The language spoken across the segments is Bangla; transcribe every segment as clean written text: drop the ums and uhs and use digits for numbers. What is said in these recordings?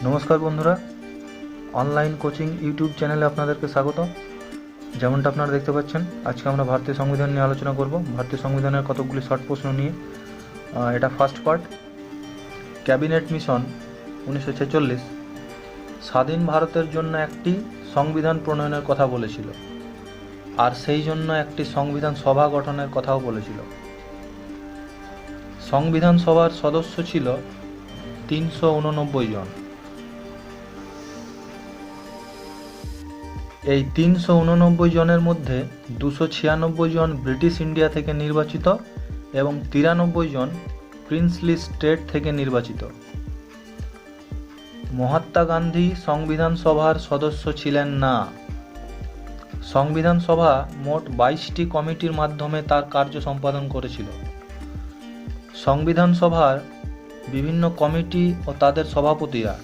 নমস্কার বন্ধুরা, অনলাইন কোচিং ইউটিউব চ্যানেলে আপনাদেরকে স্বাগত। যেমনটা আপনারা দেখতে পাচ্ছেন, আজকে আমরা ভারতীয় সংবিধান নিয়ে আলোচনা করব। ভারতীয় সংবিধানের কতগুলি শর্ট প্রশ্ন নিয়ে। এটা ফার্স্ট পার্ট। ক্যাবিনেট মিশন 1946 স্বাধীন ভারতের জন্য একটি সংবিধান প্রণয়নের কথা বলেছিল, আর সেই জন্য একটি সংবিধান সভা গঠনের কথাও বলেছিল। সংবিধান সভার সদস্য ছিল 389 জন। এই 389 জনের মধ্যে 296 জন ব্রিটিশ ইন্ডিয়া থেকে নির্বাচিত এবং 93 জন প্রিন্সলি স্টেট থেকে নির্বাচিত। মহাত্মা গান্ধী সংবিধান সভার সদস্য ছিলেন না। সংবিধান সভা মোট 22টি কমিটির মাধ্যমে তার কার্য সম্পাদন করেছিল। সংবিধান সভার বিভিন্ন কমিটি ও তাদের সভাপতিরা: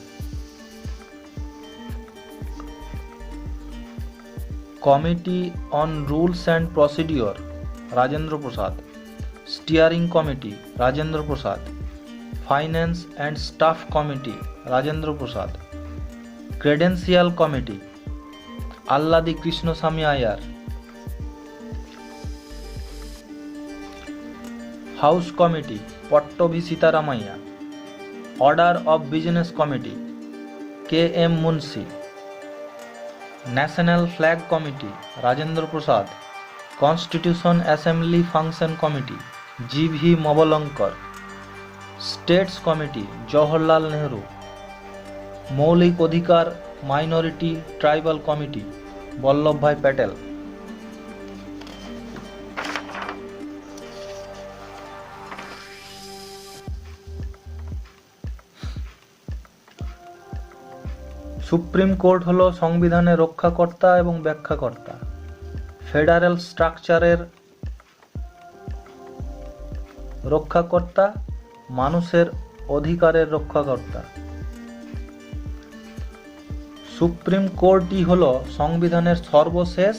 committee on rules and procedure Rajendra Prasad, steering committee Rajendra Prasad, finance and staff committee Rajendra Prasad, credential committee Alladi Krishnaswamy Ayyar, house committee Pattabhi Sitaramayya, order of business committee K M Munshi, national flag committee Rajendra Prasad, constitution assembly function committee G V Mavalankar, states committee Jawaharlal Nehru, মৌলিক অধিকার minority tribal committee Vallabhbhai Patel. Supreme court হল সংবিধানের রক্ষাকর্তা এবং ব্যাখ্যাকর্তা, ফেডারেল স্ট্রাকচারের রক্ষাকর্তা, মানুষের অধিকারের রক্ষাকর্তা। সুপ্রিম কোর্টই হল সংবিধানের সর্বশেষ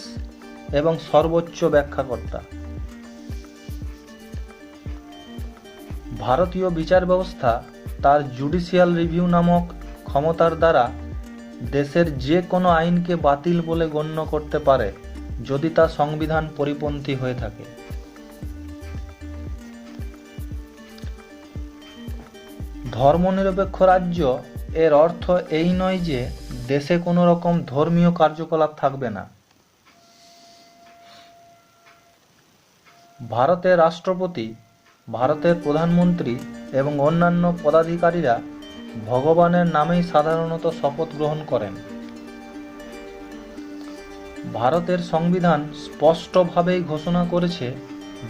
এবং সর্বোচ্চ ব্যাখ্যাকর্তা। ভারতীয় বিচার ব্যবস্থা তার জুডিশিয়াল রিভিউ নামক ক্ষমতার দ্বারা দেশের যে কোনো আইনকে বাতিল বলে গণ্য করতে পারে যদি তা সংবিধান পরিপন্থী হয়ে থাকে। ধর্মনিরপেক্ষ রাজ্য এর অর্থ এই নয় যে দেশে কোনো রকম ধর্মীয় কার্যকলাপ থাকবে না। ভারতের রাষ্ট্রপতি, ভারতের প্রধানমন্ত্রী এবং অন্যান্য পদাধিকারীরা ভগবানের নামেই সাধারণত শপথ গ্রহণ করেন। ভারতের সংবিধান স্পষ্টভাবেই ঘোষণা করেছে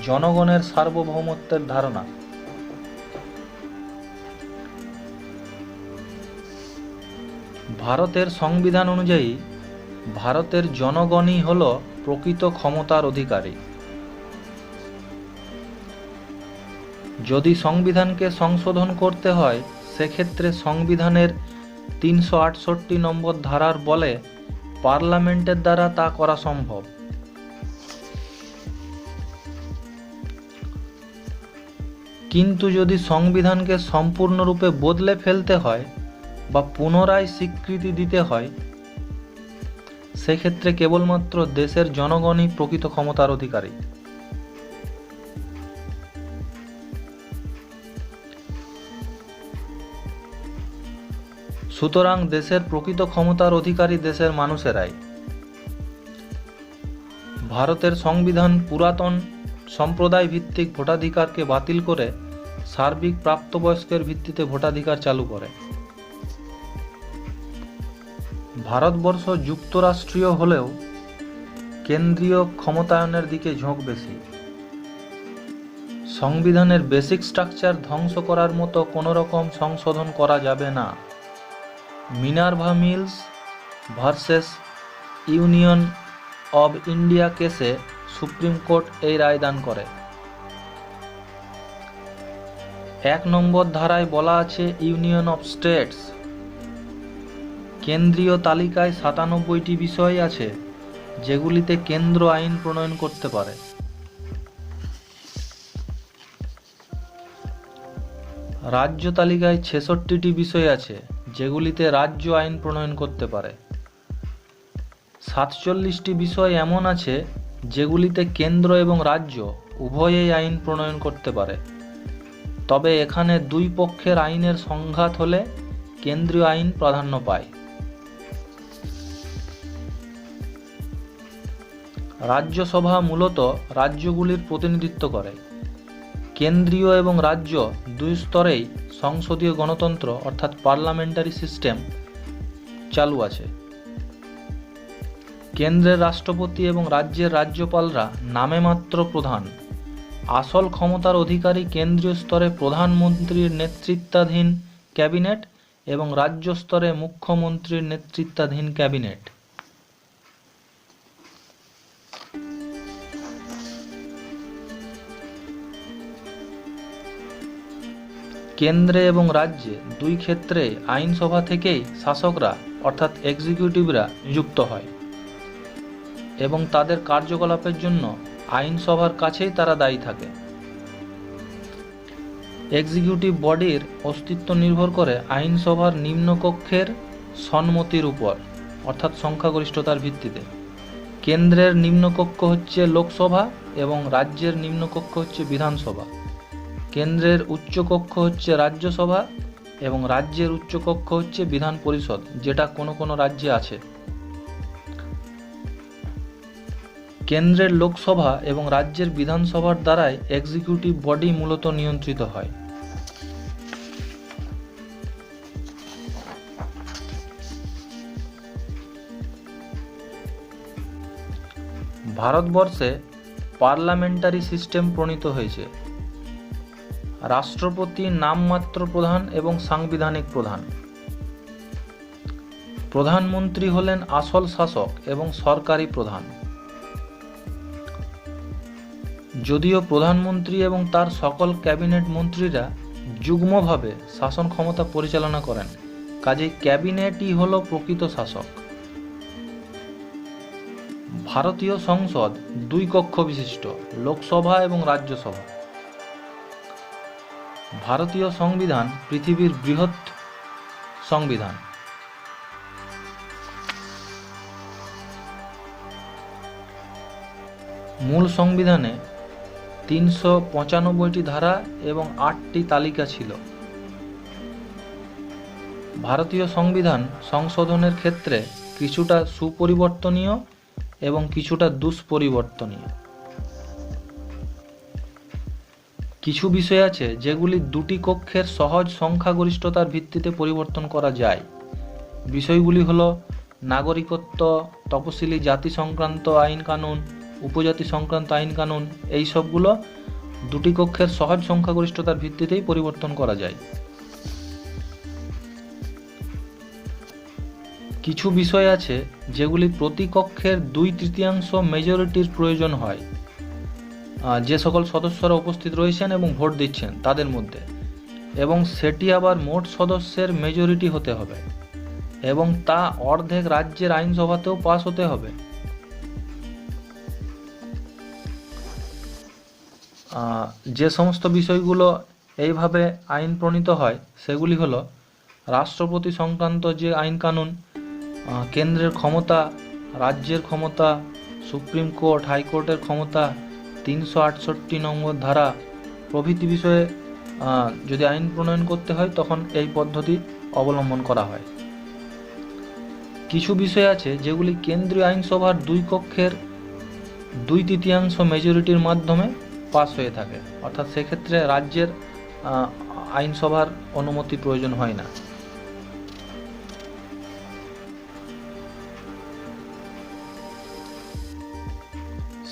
জনগণের সার্বভৌমত্বের ধারণা। ভারতের সংবিধান অনুযায়ী ভারতের জনগণই হল প্রকৃত ক্ষমতার অধিকারী। যদি সংবিধানকে সংশোধন করতে হয়, সেক্ষেত্রে সংবিধানের 368 নম্বর ধারার বলে পার্লামেন্টের দ্বারা তা করা সম্ভব। কিন্তু যদি সংবিধানকে সম্পূর্ণরূপে বদলে ফেলতে হয় বা পুনরায় স্বীকৃতি দিতে হয়, সেক্ষেত্রে কেবলমাত্র দেশের জনগণই প্রকৃত ক্ষমতার অধিকারী। সুতরাং দেশের প্রকৃত ক্ষমতার অধিকারী দেশের মানুষেরাই। ভারতের সংবিধান পুরাতন সম্প্রদায় ভিত্তিক ভোটাধিকারকে বাতিল করে সার্বিক প্রাপ্তবয়স্কের ভিত্তিতে ভোটাধিকার চালু করে। ভারতবর্ষ যুক্তরাষ্ট্রীয় হলেও কেন্দ্রীয় ক্ষমতায়নের দিকে ঝোঁক বেশি। সংবিধানের বেসিক স্ট্রাকচার ধ্বংস করার মতো কোনো রকম সংশোধন করা যাবে না। Minerva Mills versus Union of India কেসে সুপ্রিম কোর্ট এই রায় দান করে। 1 নম্বর ধারায় বলা আছে, ইউনিয়ন অব স্টেটস। কেন্দ্রীয় তালিকায় 97টি বিষয় আছে যেগুলিতে কেন্দ্র আইন প্রণয়ন করতে পারে। রাজ্য তালিকায় 66টি বিষয় আছে যেগুলিতে রাজ্য আইন প্রণয়ন করতে পারে। 47টি বিষয় এমন আছে যেগুলিতে কেন্দ্র এবং রাজ্য উভয়েই আইন প্রণয়ন করতে পারে। তবে এখানে দুই পক্ষের আইনের সংঘাত হলে কেন্দ্রীয় আইন প্রাধান্য পায়। রাজ্যসভা মূলত রাজ্যগুলির প্রতিনিধিত্ব করে। কেন্দ্রীয় এবং রাজ্য দুই স্তরেই সংসদীয় গণতন্ত্র অর্থাৎ পার্লামেন্টারি সিস্টেম চালু আছে। কেন্দ্রের রাষ্ট্রপতি এবং রাজ্যের রাজ্যপালরা নামে মাত্র প্রধান। আসল ক্ষমতার অধিকারী কেন্দ্রীয় স্তরে প্রধানমন্ত্রীর নেতৃত্বাধীন ক্যাবিনেট এবং রাজ্য স্তরে মুখ্যমন্ত্রীর নেতৃত্বাধীন ক্যাবিনেট। কেন্দ্রে এবং রাজ্যে দুই ক্ষেত্রে আইনসভা থেকেই শাসকরা অর্থাৎ এক্সিকিউটিভরা নিযুক্ত হয় এবং তাদের কার্যকলাপের জন্য আইনসভার কাছেই তারা দায়ী থাকে। এক্সিকিউটিভ বডির অস্তিত্ব নির্ভর করে আইনসভার নিম্নকক্ষের সম্মতির উপর অর্থাৎ সংখ্যাগরিষ্ঠতার ভিত্তিতে। কেন্দ্রের নিম্নকক্ষ হচ্ছে লোকসভা এবং রাজ্যের নিম্নকক্ষ হচ্ছে বিধানসভা। কেন্দ্রের উচ্চকক্ষ হচ্ছে রাজ্যসভা এবং রাজ্যের উচ্চকক্ষ হচ্ছে বিধান পরিষদ, যেটা কোনো কোনো রাজ্যে আছে। কেন্দ্রের লোকসভা এবং রাজ্যের বিধানসভার দ্বারাই এক্সিকিউটিভ বডি মূলত নিয়ন্ত্রিত হয়। ভারতবর্ষে পার্লামেন্টারি সিস্টেম প্রণীত হয়েছে। রাষ্ট্রপতি নামমাত্র প্রধান এবং সাংবিধানিক প্রধান। প্রধানমন্ত্রী হলেন আসল শাসক এবং সরকারি প্রধান। যদিও প্রধানমন্ত্রী এবং তার সকল ক্যাবিনেট মন্ত্রীরা যুগ্মভাবে শাসন ক্ষমতা পরিচালনা করেন, কাজেই ক্যাবিনেটই হল প্রকৃত শাসক। ভারতীয় সংসদ দুই কক্ষ বিশিষ্ট, লোকসভা এবং রাজ্যসভা। ভারতীয় সংবিধান পৃথিবীর বৃহৎ সংবিধান। মূল সংবিধানে 395টি ধারা এবং 8টি তালিকা ছিল। ভারতীয় সংবিধান সংশোধনের ক্ষেত্রে কিছুটা সুপরিবর্তনীয় এবং কিছুটা দুষ্পরিবর্তনীয়। কিছু বিষয় আছে যেগুলি দুটি কক্ষের সহজ সংখ্যাগরিষ্ঠতার ভিত্তিতে পরিবর্তন করা যায়। বিষয়গুলি হল নাগরিকত্ব, তপশিলি জাতি সংক্রান্ত আইন কানুন, উপজাতি সংক্রান্ত আইন কানুন। এই সবগুলো দুটি কক্ষের সহজ সংখ্যাগরিষ্ঠতার ভিত্তিতেই পরিবর্তন করা যায়। কিছু বিষয় আছে যেগুলি প্রতি কক্ষের 2/3 মেজরিটির প্রয়োজন হয়, যে সকল সদস্যরা উপস্থিত রয়েছেন এবং ভোট দিচ্ছেন তাদের মধ্যে, এবং সেটি আবার মোট সদস্যের মেজরিটি হতে হবে এবং তা অর্ধেক রাজ্যের আইনসভাতেও পাস হতে হবে। যে সমস্ত বিষয়গুলো এইভাবে আইন প্রণীত হয় সেগুলি হলো রাষ্ট্রপতি সংক্রান্ত যে আইন কানুন, কেন্দ্রের ক্ষমতা, রাজ্যের ক্ষমতা, সুপ্রিম কোর্ট, হাইকোর্টের ক্ষমতা, 368 নম্বর ধারা প্রভৃতি বিষয়ে যদি আইন প্রণয়ন করতে হয় তখন এই পদ্ধতি অবলম্বন করা হয়। কিছু বিষয় আছে যেগুলি কেন্দ্রীয় আইনসভার দুই কক্ষের 2/3 মেজরিটির মাধ্যমে পাস হয়ে থাকে, অর্থাৎ সেক্ষেত্রে রাজ্যের আইনসভার অনুমতি প্রয়োজন হয় না।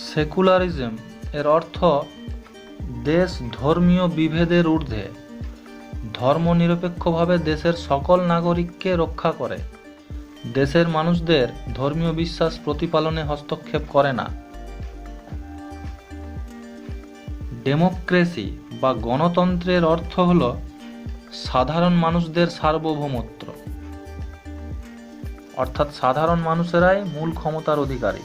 সেকুলারিজম এর অর্থ দেশ ধর্মীয় বিভেদের ঊর্ধ্বে ধর্মনিরপেক্ষভাবে দেশের সকল নাগরিককে রক্ষা করে, দেশের মানুষদের ধর্মীয় বিশ্বাস প্রতিপালনে হস্তক্ষেপ করে না। ডেমোক্রেসি বা গণতন্ত্রের অর্থ হল সাধারণ মানুষদের সার্বভৌমত্ব, অর্থাৎ সাধারণ মানুষেরাই মূল ক্ষমতার অধিকারী।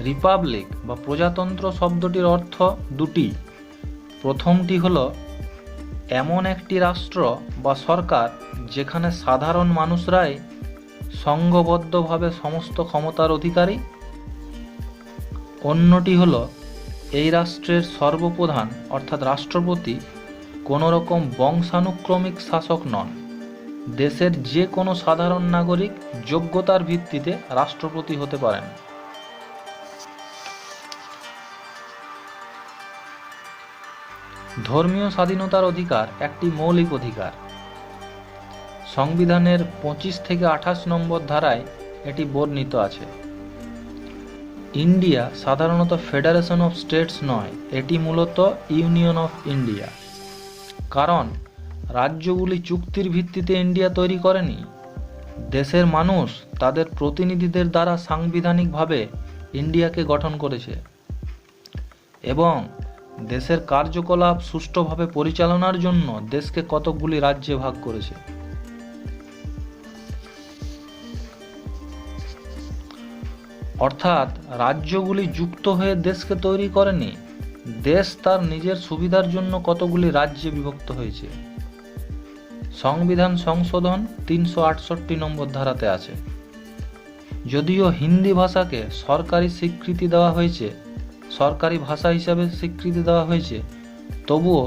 রিপাবলিক বা প্রজাতন্ত্র শব্দটির অর্থ দুটি। প্রথমটি হল এমন একটি রাষ্ট্র বা সরকার যেখানে সাধারণ মানুষরাই সংঘবদ্ধভাবে সমস্ত ক্ষমতার অধিকারী। অন্যটি হল এই রাষ্ট্রের সর্বপ্রধান অর্থাৎ রাষ্ট্রপতি কোনো রকম বংশানুক্রমিক শাসক নন। দেশের যে কোনো সাধারণ নাগরিক যোগ্যতার ভিত্তিতে রাষ্ট্রপতি হতে পারেন। ধর্মীয় স্বাধীনতার অধিকার একটি মৌলিক অধিকার। সংবিধানের 25 থেকে 28 নম্বর ধারায় এটি বর্ণিত আছে। ইন্ডিয়া সাধারণত ফেডারেশন অফ স্টেটস নয়, এটি মূলত ইউনিয়ন অফ ইন্ডিয়া। কারণ রাজ্যগুলি চুক্তির ভিত্তিতে ইন্ডিয়া তৈরি করেনি। দেশের মানুষ তাদের প্রতিনিধিদের দ্বারা সাংবিধানিকভাবে ইন্ডিয়াকে গঠন করেছে এবং দেশের কার্যকলাপ সুষ্ঠুভাবে পরিচালনার জন্য দেশকে কতকগুলি রাজ্যে ভাগ করেছে। অর্থাৎ রাজ্যগুলি যুক্ত হয়ে দেশকে তৈরি করেনি, দেশ তার নিজের সুবিধার জন্য কতগুলি রাজ্যে বিভক্ত হয়েছে। সংবিধান সংশোধন 368 নম্বর ধারাতে আছে। যদিও হিন্দি ভাষাকে সরকারি স্বীকৃতি দেওয়া হয়েছে, সরকারি ভাষা হিসাবে স্বীকৃতি দেওয়া হয়েছে, তবুও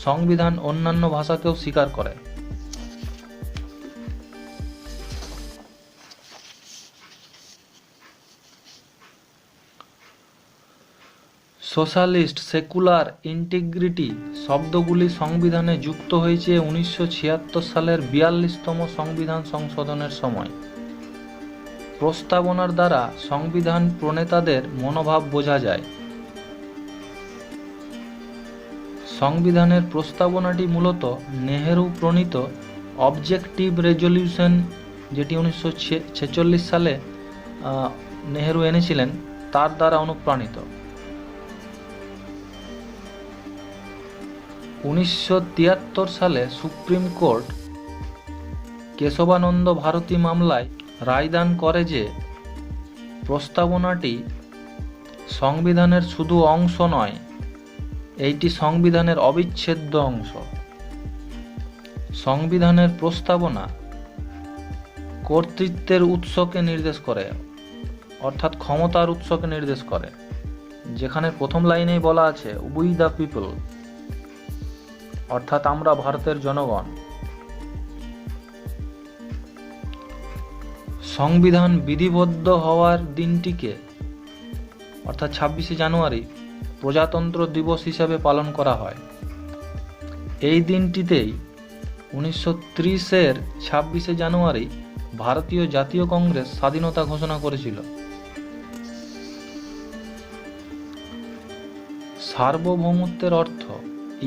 সংবিধান অন্যান্য ভাষাকেও স্বীকার করে। সোশ্যালিস্ট, সেকুলার, ইন্টিগ্রিটি শব্দগুলি সংবিধানে যুক্ত হয়েছে 1976 সালের 42তম সংবিধান সংশোধনের সময়। প্রস্তাবনার দ্বারা সংবিধান প্রণেতাদের মনোভাব বোঝা যায়। সংবিধানের প্রস্তাবনাটি মূলত নেহেরু প্রণীত অবজেক্টিভ রেজলিউশন, যেটি 1946 সালে নেহেরু এনেছিলেন, তার দ্বারা অনুপ্রাণিত। 1973 সালে সুপ্রিম কোর্ট কেশবানন্দ ভারতী মামলায় রায়দান করে যে প্রস্তাবনাটি সংবিধানের শুধু অংশ নয়, এইটি সংবিধানের অবিচ্ছেদ্য অংশ। সংবিধানের প্রস্তাবনা কর্তৃত্বের উৎসকে নির্দেশ করে, অর্থাৎ ক্ষমতার উৎসকে নির্দেশ করে, যেখানে প্রথম লাইনেই বলা আছে উই দ্য পিপল, অর্থাৎ আমরা ভারতের জনগণ। সংবিধান বিধিবদ্ধ হওয়ার দিনটিকে অর্থাৎ 26শে জানুয়ারি প্রজাতন্ত্র দিবস হিসাবে পালন করা হয়। এই দিনটিতেই 1930-এর 26শে জানুয়ারি ভারতীয় জাতীয় কংগ্রেস স্বাধীনতা ঘোষণা করেছিল। সার্বভৌমত্বের অর্থ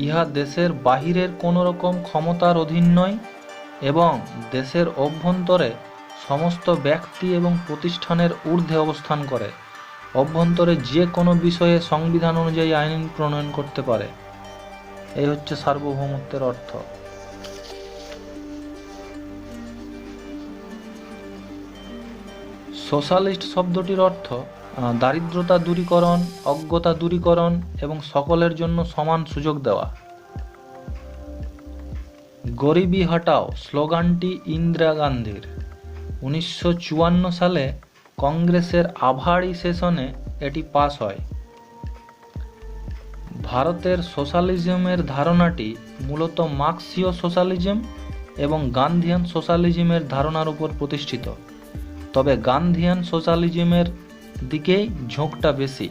ইহা দেশের বাহিরের কোনো রকম ক্ষমতার অধীন নয় এবং দেশের অভ্যন্তরে সমস্ত ব্যক্তি এবং প্রতিষ্ঠানের ঊর্ধ্বে অবস্থান করে অভ্যন্তরে যে কোনো বিষয়ে সংবিধান অনুযায়ী আইন প্রণয়ন করতে পারে। এই হচ্ছে সার্বভৌমত্বের অর্থ। সোশ্যালিস্ট শব্দটির অর্থ দারিদ্রতা দূরীকরণ, অজ্ঞতা দূরীকরণ এবং সকলের জন্য সমান সুযোগ দেওয়া। গরিবি হটাও স্লোগানটি ইন্দিরা গান্ধীর। 1954 সালে কংগ্রেসের আভাড়ি সেশনে এটি পাস হয়। ভারতের সোশ্যালিজমের ধারণাটি মূলত মার্ক্সীয় সোশ্যালিজম এবং গান্ধিয়ান সোশ্যালিজমের ধারণার উপর প্রতিষ্ঠিত, তবে গান্ধিয়ান সোশ্যালিজমের দিকেই ঝোঁকটা বেশি।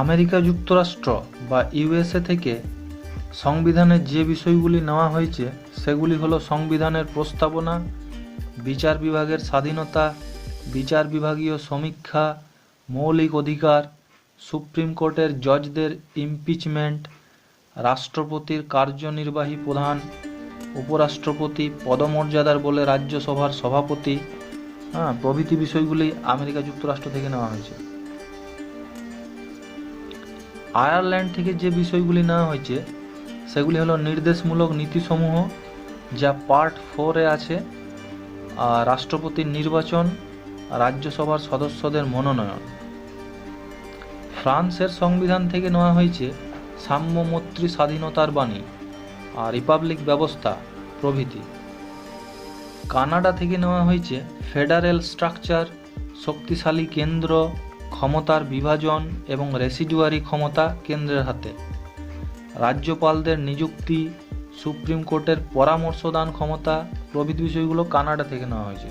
আমেরিকা যুক্তরাষ্ট্র বা ইউএসএ থেকে সংবিধানে যে বিষয়গুলি নেওয়া হয়েছে সেগুলি হলো সংবিধানের প্রস্তাবনা, বিচার বিভাগের স্বাধীনতা, বিচার বিভাগীয় সমীক্ষা, মৌলিক অধিকার, সুপ্রিম কোর্টের জজদের ইমপিচমেন্ট, রাষ্ট্রপতির কার্যনির্বাহী প্রধান, উপরাষ্ট্রপতি, পদমর্যাদার বলে রাজ্যসভার সভাপতি, প্রভৃতি বিষয়গুলি আমেরিকা যুক্তরাষ্ট্র থেকে নেওয়া হয়েছে। আয়ারল্যান্ড থেকে যে বিষয়গুলি নেওয়া হয়েছে সেগুলি হলো নির্দেশমূলক নীতিসমূহ, যা পার্ট 4-এ আছে, রাষ্ট্রপতির নির্বাচন, রাজ্যসভার সদস্যদের মনোনয়ন। ফ্রান্সের সংবিধান থেকে নেওয়া হয়েছে সাম্যমৈত্রী স্বাধীনতার বাণী আর রিপাবলিক ব্যবস্থা প্রভৃতি। কানাডা থেকে নেওয়া হয়েছে ফেডারেল স্ট্রাকচার, শক্তিশালী কেন্দ্র, ক্ষমতার বিভাজন এবং রেসিডুয়ারি ক্ষমতা কেন্দ্রের হাতে, রাজ্যপালদের নিযুক্তি, সুপ্রিম কোর্টের পরামর্শদান ক্ষমতা প্রভৃতি বিষয়গুলো কানাডা থেকে নেওয়া হয়েছে।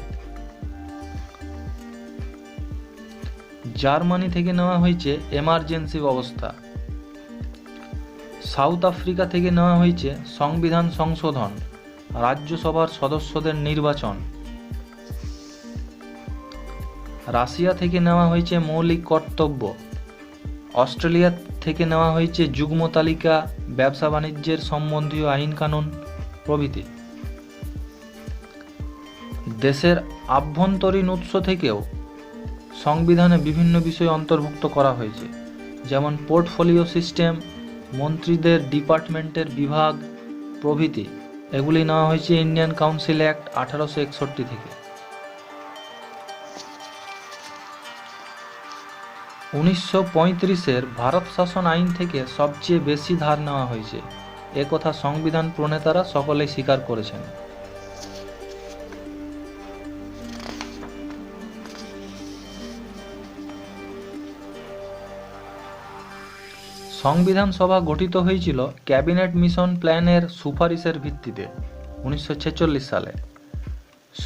জার্মানি থেকে নেওয়া হয়েছে এমার্জেন্সি ব্যবস্থা। সাউথ আফ্রিকা থেকে নেওয়া হয়েছে সংবিধান সংশোধন, রাজ্যসভার সদস্যদের নির্বাচন। রাশিয়া থেকে নেওয়া হয়েছে মৌলিক কর্তব্য। অস্ট্রেলিয়া থেকে নেওয়া হয়েছে যুগ্ম তালিকা, ব্যবসা বাণিজ্যের সম্বন্ধীয় আইন কানুন প্রভৃতি। দেশের আভ্যন্তরীণ উৎস থেকেও সংবিধানে বিভিন্ন বিষয় অন্তর্ভুক্ত করা হয়েছে, যেমন পোর্টফোলিও সিস্টেম, মন্ত্রীদের ডিপার্টমেন্টের বিভাগ প্রভৃতি। এগুলি নেওয়া হয়েছে ইন্ডিয়ান কাউন্সিল অ্যাক্ট 1861 থেকে। 1935-এর ভারত শাসন আইন থেকে সবচেয়ে বেশি ধার নেওয়া হয়েছে, একথা সংবিধান প্রণেতারা সকলেই স্বীকার করেছেন। সংবিধান সভা গঠিত হয়েছিল ক্যাবিনেট মিশন প্ল্যানের সুপারিশের ভিত্তিতে 1946 সালে।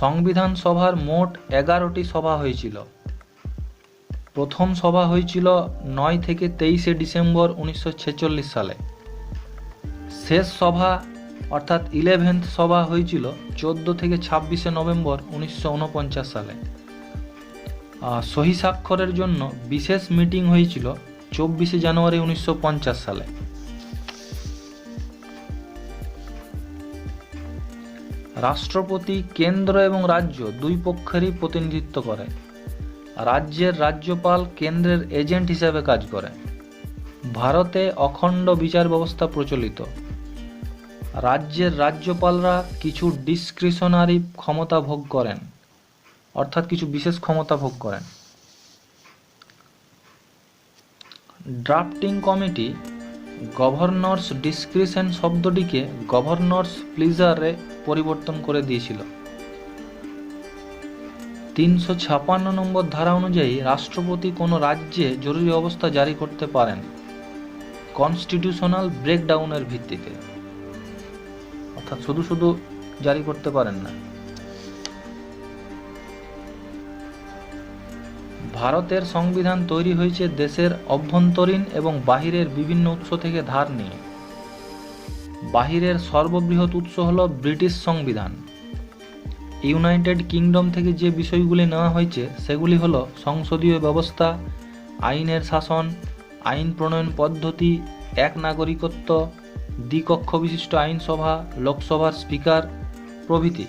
সংবিধান সভার মোট 11টি সভা হয়েছিল। প্রথম সভা হয়েছিল 9 থেকে 23 ডিসেম্বর 1946 সালে। শেষ সভা অর্থাৎ 11th সভা হয়েছিল 14 থেকে 26 নভেম্বর 1949 সালে। সহি স্বাক্ষরের জন্য বিশেষ মিটিং হয়েছিল 24 জানুয়ারি 1950 সালে। রাষ্ট্রপতি কেন্দ্র এবং রাজ্য দুই পক্ষেরই প্রতিনিধিত্ব করে। রাজ্যের রাজ্যপাল কেন্দ্রের এজেন্ট হিসেবে কাজ করে। ভারতে অখণ্ড বিচার ব্যবস্থা প্রচলিত। রাজ্যের রাজ্যপালরা কিছু ডিসক্রিশনারি ক্ষমতা ভোগ করেন, অর্থাৎ কিছু বিশেষ ক্ষমতা ভোগ করেন। ড্রাফটিং কমিটি গভর্নর্স ডিসক্রিশন শব্দটিকে গভর্নর্স প্লিজারে পরিবর্তন করে দিয়েছিল। 356 নম্বর ধারা অনুযায়ী রাষ্ট্রপতি কোনো রাজ্যে জরুরি অবস্থা জারি করতে পারেন কনস্টিটিউশনাল ব্রেকডাউনের ভিত্তিতে, অর্থাৎ শুধু শুধু জারি করতে পারেন না। ভারতের সংবিধান তৈরি হয়েছে দেশের অভ্যন্তরীণ এবং বাহিরের বিভিন্ন উৎস থেকে ধার নিয়ে। বাহিরের সর্ববৃহৎ উৎস হল ব্রিটিশ সংবিধান। ইউনাইটেড কিংডম থেকে যে বিষয়গুলি নেওয়া হয়েছে সেগুলি হল সংসদীয় ব্যবস্থা, আইনের শাসন, আইন প্রণয়ন পদ্ধতি, এক নাগরিকত্ব, দ্বিকক্ষ বিশিষ্ট আইনসভা, লোকসভার স্পিকার প্রভৃতি।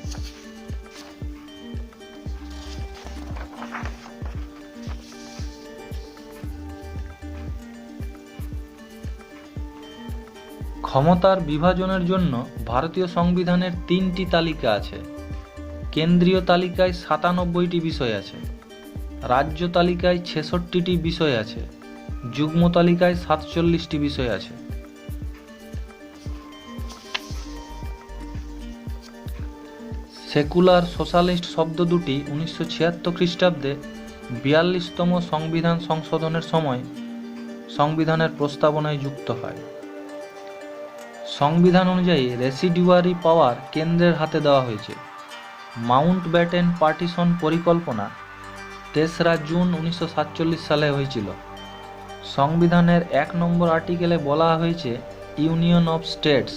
ক্ষমতার বিভাজনের জন্য ভারতীয় সংবিধানের 3টি তালিকা আছে। কেন্দ্রীয় তালিকায় 97টি বিষয় আছে, রাজ্য তালিকায় 66টি বিষয় আছে, যুগ্ম তালিকায় 47টি বিষয় আছে। সেকুলার সোশ্যালিস্ট শব্দ দুটি 1976 খ্রিস্টাব্দে 42তম সংবিধান সংশোধনের সময় সংবিধানের প্রস্তাবনায় যুক্ত হয়। সংবিধান অনুযায়ী রেসিডুয়ারি পাওয়ার কেন্দ্রের হাতে দেওয়া হয়েছে। মাউন্টব্যাটেন পার্টিশন পরিকল্পনা 3রা জুন 1947 সালে হয়েছিল। সংবিধানের 1 নম্বর আর্টিকেলে বলা হয়েছে ইউনিয়ন অফ স্টেটস।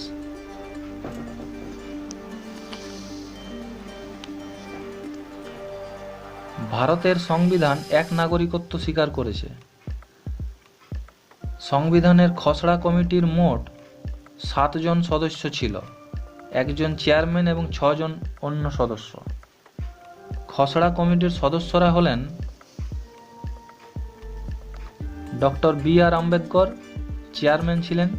ভারতের সংবিধান এক নাগরিকত্ব স্বীকার করেছে। সংবিধানের খসড়া কমিটির মোট 7 জন সদস্য ছিল, 1 জন চেয়ারম্যান এবং 6 জন অন্য সদস্য। খসড়া কমিটির সদস্যরা হলেন ডক্টর বি.আর. আম্বেদকর চেয়ারম্যান ছিলেন,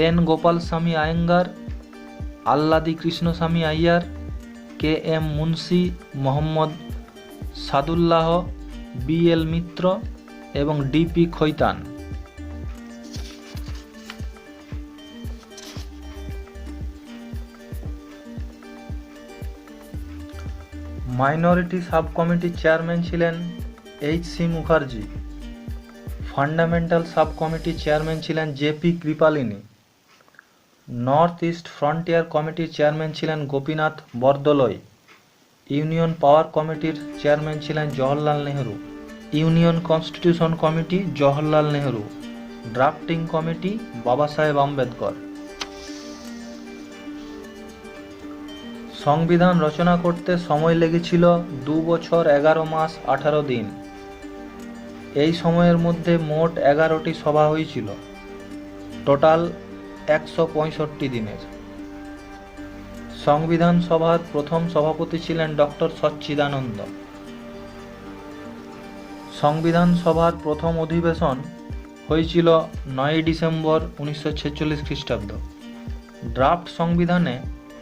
N Gopalaswami Ayyangar, Alladi Krishnaswamy Iyer, K M Munshi, Mohammad Saadullah, B L. Mitra এবং ডি.পি. খৈতান। মাইনরিটি সাব কমিটির চেয়ারম্যান ছিলেন এইচ.সি. মুখার্জি। ফান্ডামেন্টাল সাব কমিটির চেয়ারম্যান ছিলেন J P. Kripalani. North east frontier কমিটির চেয়ারম্যান ছিলেন গোপীনাথ বরদলৈ। ইউনিয়ন পাওয়ার কমিটির চেয়ারম্যান ছিলেন Jawaharlal Nehru. Union constitution committee Jawaharlal Nehru. Drafting committee Baba Saheb Ambedkar. সংবিধান রচনা করতে সময় লেগেছিল 2 বছর 11 মাস 18 দিন। এই সময়ের মধ্যে মোট 11টি সভা হয়েছিল, টোটাল 165 দিনের। সংবিধান সভার প্রথম সভাপতি ছিলেন ডক্টর সচ্চিদানন্দ। সংবিধান সভার প্রথম অধিবেশন হয়েছিল 9 ডিসেম্বর 1946 খ্রিস্টাব্দ। ড্রাফট সংবিধানে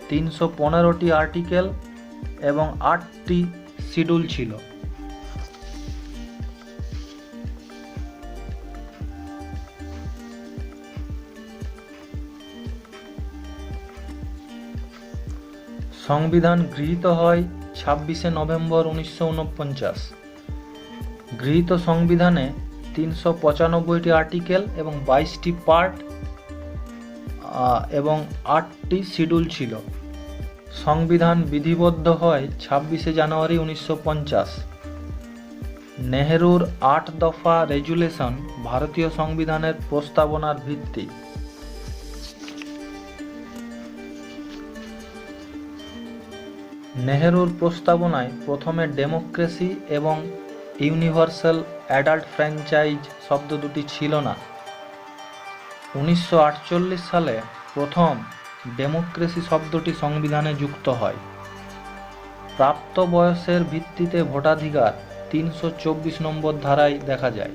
315টি আর্টিকেল এবং 8টি শিডিউল ছিল। সংবিধান গৃহীত হয় 26 নভেম্বর 1949। গৃহীত সংবিধানে 395টি আর্টিকেল এবং 22টি পার্ট এবং 8টি শিডিউল ছিল। সংবিধান বিধিবদ্ধ হয় 26 জানুয়ারি 1950। নেহেরুর 8 দফা রেজুলেশন ভারতীয় সংবিধানের প্রস্তাবনার ভিত্তি। নেহেরুর প্রস্তাবনায় প্রথমে ডেমোক্রেসি এবং ইউনিভার্সাল অ্যাডাল্ট ফ্র্যাঞ্চাইজ শব্দ দুটি ছিল না। 1948 সালে প্রথম ডেমোক্রেসি শব্দটি সংবিধানে যুক্ত হয়। প্রাপ্ত বয়সের ভিত্তিতে ভোটাধিকার 324 নম্বর ধারায় দেখা যায়।